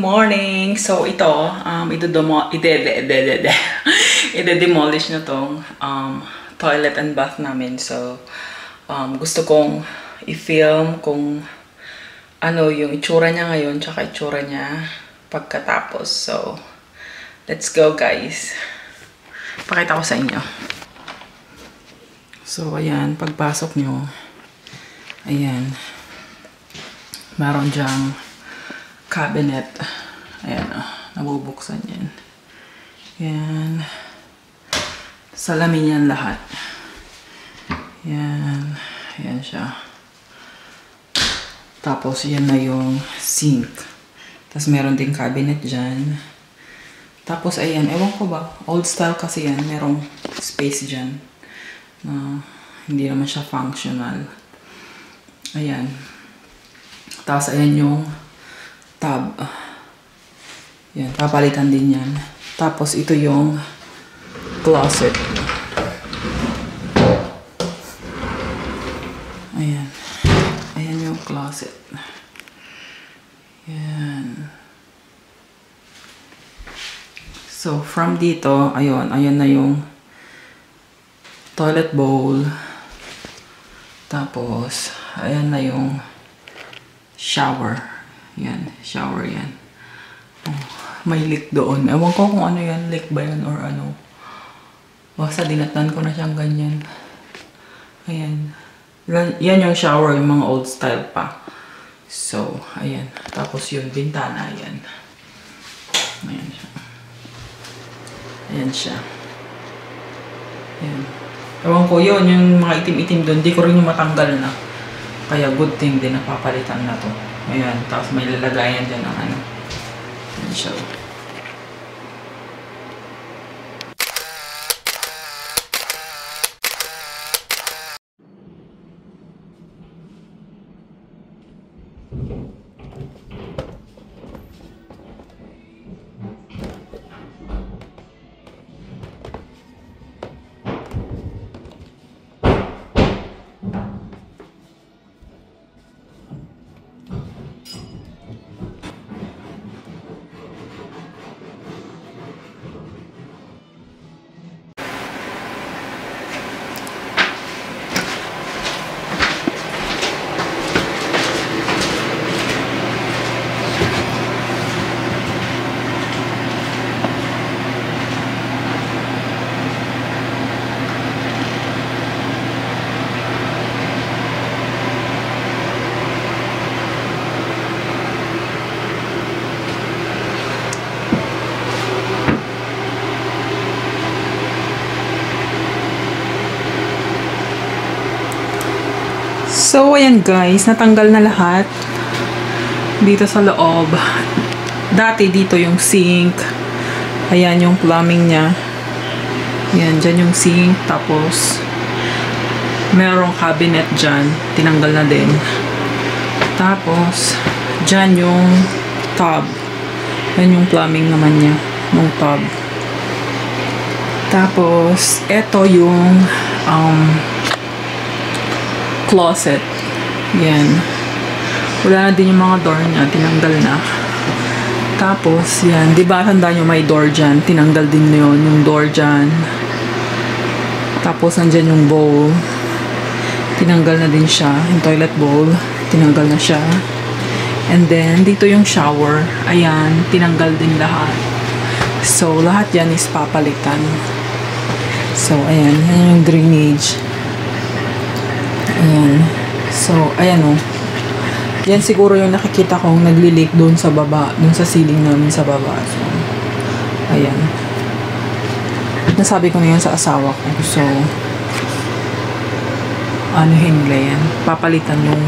morning! So, ito, ide-demolish na tong toilet and bath namin. So, gusto kong i-film kung ano yung itsura niya ngayon tsaka itsura niya pagkatapos. So, let's go guys! Pakita ko sa inyo. So, ayan, pagpasok nyo, ayan, meron dyang cabinet. Ayan, nabubuksan yan. Ayan. Salamin yan lahat. Ayan. Ayan siya. Tapos, yan na yung sink. Tapos, meron ding cabinet dyan. Tapos, ayan. Ewan ko ba? Old style kasi yan. Merong space dyan. Hindi naman siya functional. Ayan. Tapos, ayan yung tub. Yan, papalitan din yan. Tapos, ito yung closet. Ayan. Ayan yung closet. Yan. So, from dito, ayun. Ayan na yung toilet bowl. Tapos, ayan na yung shower. Yan, shower yan. Oh, may leak doon. Ewan ko kung ano yan, leak ba yan or ano. Basta dinatan ko na siyang ganyan. Ayan. Yan yung shower, yung mga old style pa. So, ayan. Tapos yung bintana, ayan. Ayan siya. Ayan siya. Ayan. Ewan ko yun, yung mga itim-itim doon, di ko rin yung matanggal na. Kaya good thing din, napapalitan na to. Ayan, tapos may lalagayan dyan ng ano. Ayan siya. So, ayan guys, natanggal na lahat dito sa loob. Dati dito yung sink. Ayan yung plumbing niya. Ayan, dyan yung sink. Tapos, merong cabinet dyan. Tinanggal na din. Tapos, dyan yung tub. Ayan yung plumbing naman niya. Yung tub. Tapos, eto yung closet. Yan. Wala na din yung mga door niya. Tinanggal na. Tapos, yan. Diba, tandaan nyo may door dyan. Tinanggal din yun. Yung door dyan. Tapos, nandyan yung bowl. Tinanggal na din siya. Yung toilet bowl. Tinanggal na siya. And then, dito yung shower. Ayan. Tinanggal din lahat. So, lahat yan is papalitan. So, ayan. Ayan yung drainage. Ayan. So, ayan o. Yan siguro yung nakikita kong nagli-leak doon sa baba. Doon sa ceiling namin sa baba. So, ayan. Nasabi ko na yan sa asawa ko. So, anuhin nila yan. Papalitan yung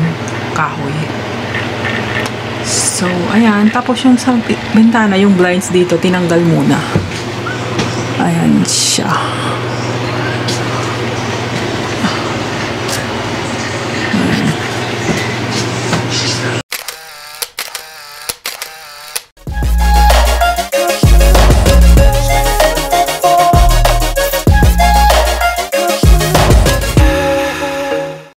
kahoy. So, ayan. Tapos yung sa bintana, yung blinds dito, tinanggal muna. Ayan siya.